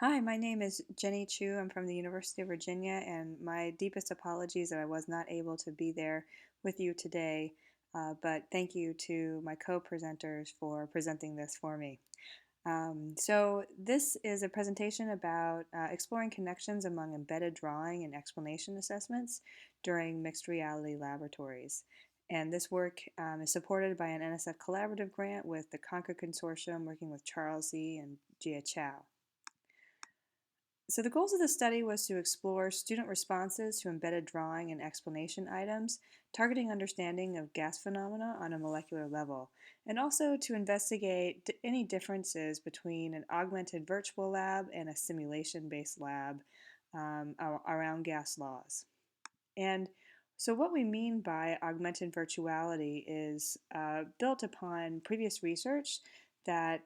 Hi, my name is Jenny Chiu. I'm from the University of Virginia, and my deepest apologies that I was not able to be there with you today. But thank you to my co-presenters for presenting this for me. This is a presentation about exploring connections among embedded drawing and explanation assessments during mixed reality laboratories. And this work is supported by an NSF collaborative grant with the Concord Consortium working with Charles Z. and Jia Chow. So the goals of the study was to explore student responses to embedded drawing and explanation items, targeting understanding of gas phenomena on a molecular level, and also to investigate any differences between an augmented virtual lab and a simulation-based lab around gas laws. And so what we mean by augmented virtuality is built upon previous research that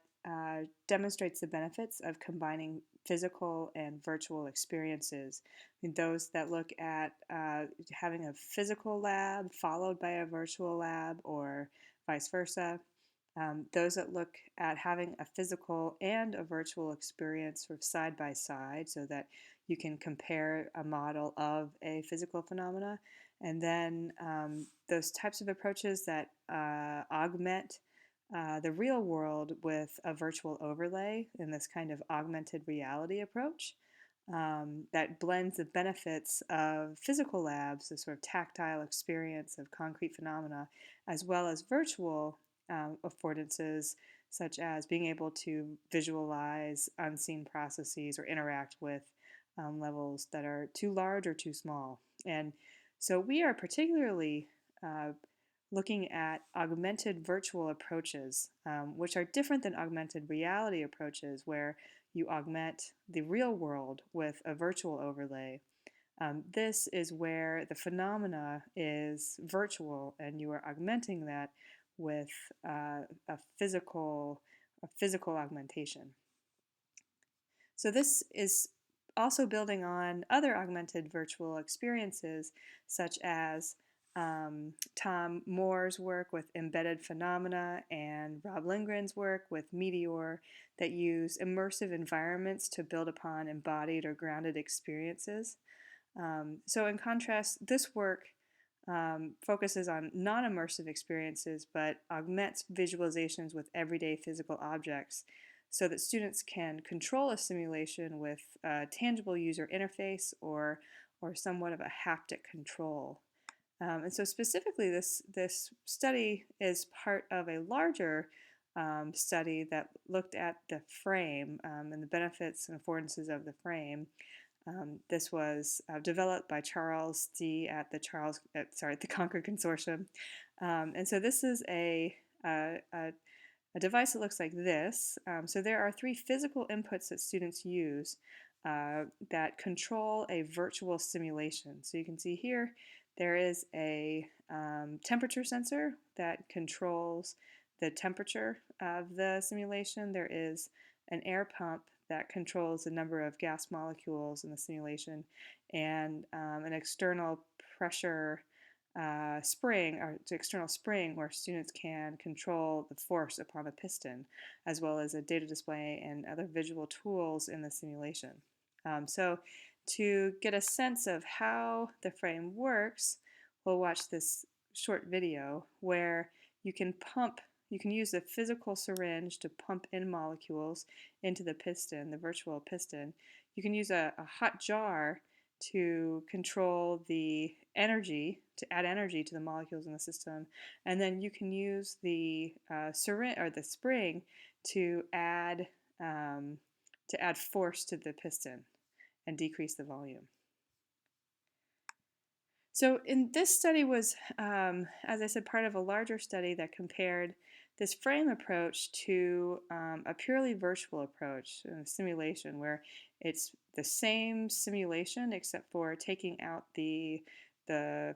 demonstrates the benefits of combining physical and virtual experiences. I mean, those that look at having a physical lab followed by a virtual lab or vice versa. Those that look at having a physical and a virtual experience sort of side by side so that you can compare a model of a physical phenomena. And then those types of approaches that augment the real world with a virtual overlay in this kind of augmented reality approach that blends the benefits of physical labs, the sort of tactile experience of concrete phenomena, as well as virtual affordances, such as being able to visualize unseen processes or interact with levels that are too large or too small. And so we are particularly looking at augmented virtual approaches, which are different than augmented reality approaches, where you augment the real world with a virtual overlay. This is where the phenomena is virtual and you are augmenting that with a physical augmentation. So this is also building on other augmented virtual experiences, such as Tom Moore's work with embedded phenomena and Rob Lindgren's work with Meteor that use immersive environments to build upon embodied or grounded experiences. So in contrast, this work focuses on non-immersive experiences but augments visualizations with everyday physical objects so that students can control a simulation with a tangible user interface or somewhat of a haptic control. And so specifically this study is part of a larger study that looked at the frame and the benefits and affordances of the frame. This was developed by Charles D. at the Concord Consortium, and so this is a device that looks like this. So there are three physical inputs that students use that control a virtual simulation. So you can see here there is a temperature sensor that controls the temperature of the simulation. There is an air pump that controls the number of gas molecules in the simulation, and an external pressure spring, or external spring, where students can control the force upon a piston, as well as a data display and other visual tools in the simulation. So to get a sense of how the frame works, we'll watch this short video where you can use a physical syringe to pump in molecules into the piston, the virtual piston. You can use a hot jar to control the energy, to add energy to the molecules in the system, and then you can use the syringe or the spring to add force to the piston and decrease the volume. So in this study was, as I said, part of a larger study that compared this frame approach to a purely virtual approach, a simulation, where it's the same simulation except for taking out the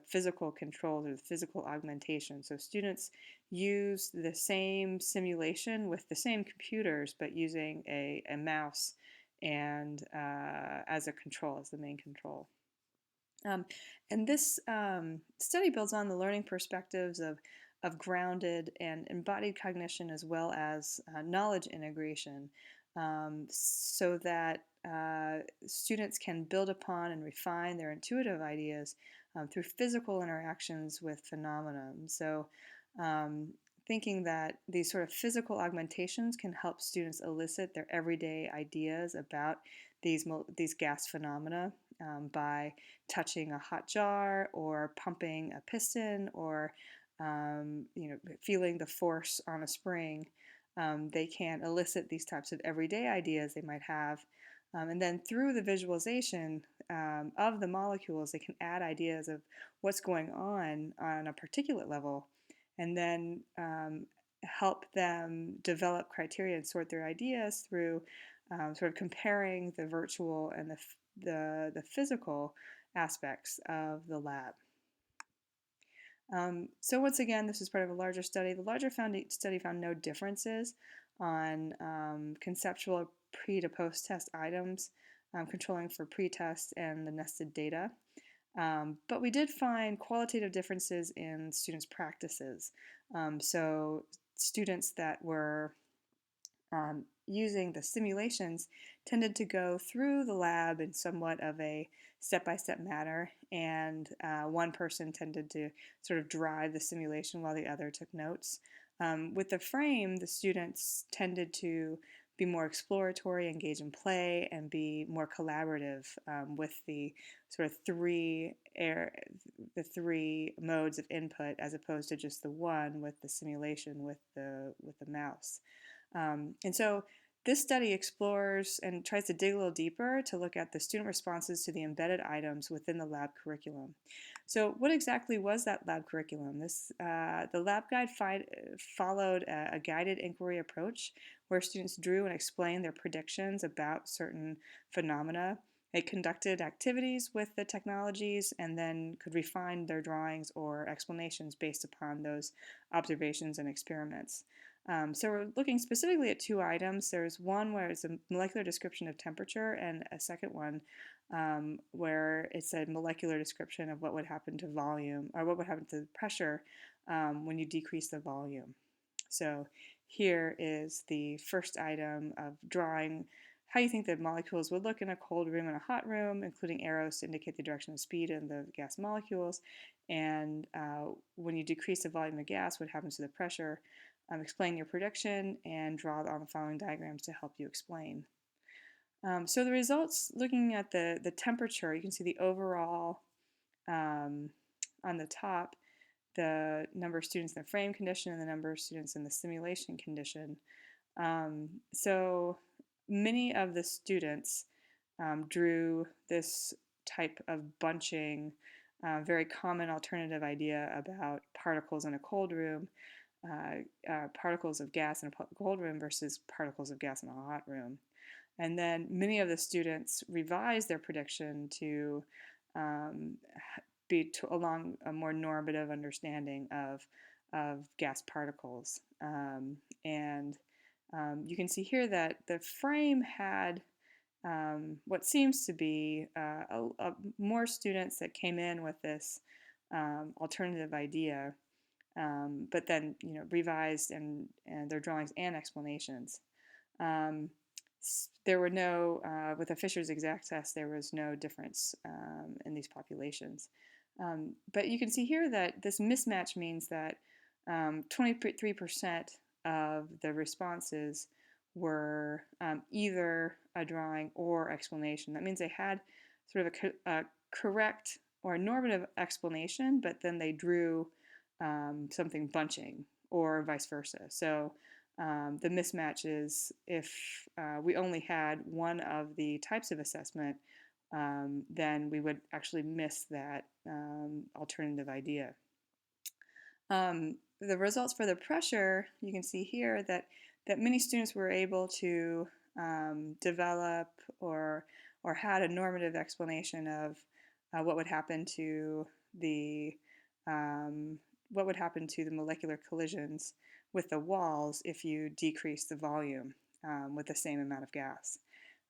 physical controls or the physical augmentation. So students use the same simulation with the same computers, but using a mouse and as a control, as the main control. And this study builds on the learning perspectives of grounded and embodied cognition as well as knowledge integration, so that students can build upon and refine their intuitive ideas through physical interactions with phenomena. So um, thinking that these sort of physical augmentations can help students elicit their everyday ideas about these gas phenomena by touching a hot jar or pumping a piston or feeling the force on a spring. They can elicit these types of everyday ideas they might have. And then through the visualization of the molecules, they can add ideas of what's going on a particulate level, and then help them develop criteria and sort their ideas through sort of comparing the virtual and the physical aspects of the lab. So once again, this is part of a larger study. The larger study found no differences on conceptual pre to post-test items, controlling for pre-test and the nested data. But we did find qualitative differences in students' practices. So students that were using the simulations tended to go through the lab in somewhat of a step-by-step manner, and one person tended to sort of drive the simulation while the other took notes. With the frame, the students tended to be more exploratory, engage in play, and be more collaborative with the sort of the three modes of input, as opposed to just the one with the simulation with the mouse. And so this study explores and tries to dig a little deeper to look at the student responses to the embedded items within the lab curriculum. So what exactly was that lab curriculum? The lab guide followed a guided inquiry approach where students drew and explained their predictions about certain phenomena. They conducted activities with the technologies and then could refine their drawings or explanations based upon those observations and experiments. So we're looking specifically at two items. There's one where it's a molecular description of temperature, and a second one where it's a molecular description of what would happen to volume, or what would happen to the pressure when you decrease the volume. So here is the first item of drawing how you think the molecules would look in a cold room and a hot room, including arrows to indicate the direction of speed in the gas molecules. And when you decrease the volume of gas, what happens to the pressure? Explain your prediction and draw on the following diagrams to help you explain. So the results, looking at the temperature, you can see the overall on the top, the number of students in the frame condition and the number of students in the simulation condition. So many of the students drew this type of bunching, very common alternative idea about particles in a cold room, particles of gas in a cold room versus particles of gas in a hot room. And then many of the students revised their prediction to be along a more normative understanding of gas particles. You can see here that the frame had what seems to be more students that came in with this alternative idea, but then revised and their drawings and explanations. There were no, with the Fisher's exact test, there was no difference in these populations. But you can see here that this mismatch means that 23% of the responses were either a drawing or explanation. That means they had sort of a correct or normative explanation, but then they drew something bunching, or vice versa. So the mismatch is if we only had one of the types of assessment, then we would actually miss that alternative idea. The results for the pressure, you can see here that many students were able to develop or had a normative explanation of what would happen to the molecular collisions with the walls if you decrease the volume with the same amount of gas.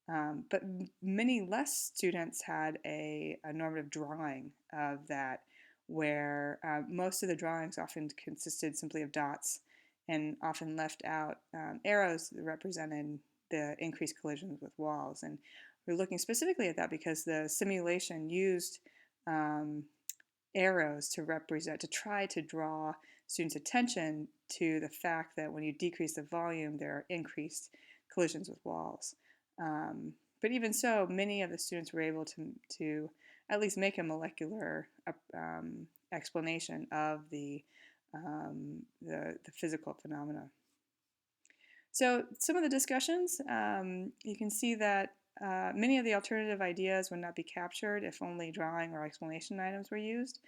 But many less students had a normative drawing of that, where most of the drawings often consisted simply of dots and often left out arrows that represented the increased collisions with walls. And we're looking specifically at that because the simulation used um, arrows to represent, to try to draw students' attention to the fact that when you decrease the volume, there are increased collisions with walls. Um, but even so, many of the students were able to at least make a molecular explanation of the physical phenomena. So some of the discussions, you can see that many of the alternative ideas would not be captured if only drawing or explanation items were used,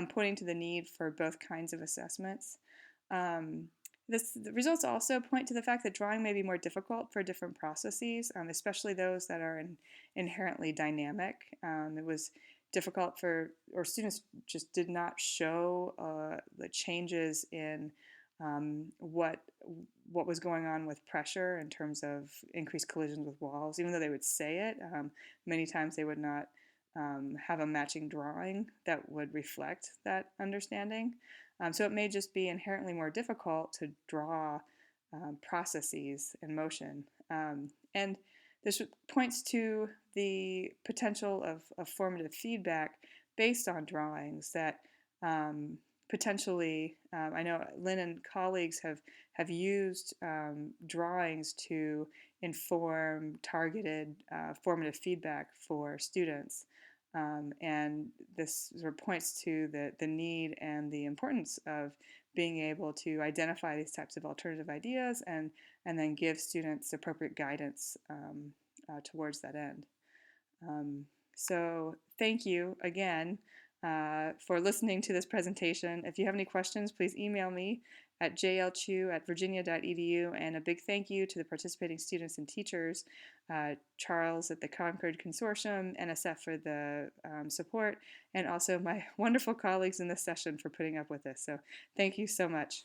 pointing to the need for both kinds of assessments. Um, the results also point to the fact that drawing may be more difficult for different processes, especially those that are inherently dynamic. It was difficult or students just did not show the changes in what was going on with pressure in terms of increased collisions with walls, even though they would say it. Many times they would not have a matching drawing that would reflect that understanding. So it may just be inherently more difficult to draw processes in motion. And this points to the potential of formative feedback based on drawings that potentially, I know Lynn and colleagues have used drawings to inform targeted formative feedback for students. And this sort of points to the need and the importance of being able to identify these types of alternative ideas and then give students appropriate guidance towards that end. So thank you again for listening to this presentation. If you have any questions, please email me at jlchew@virginia.edu. And a big thank you to the participating students and teachers, Charles at the Concord Consortium, NSF for the support, and also my wonderful colleagues in this session for putting up with this. So thank you so much.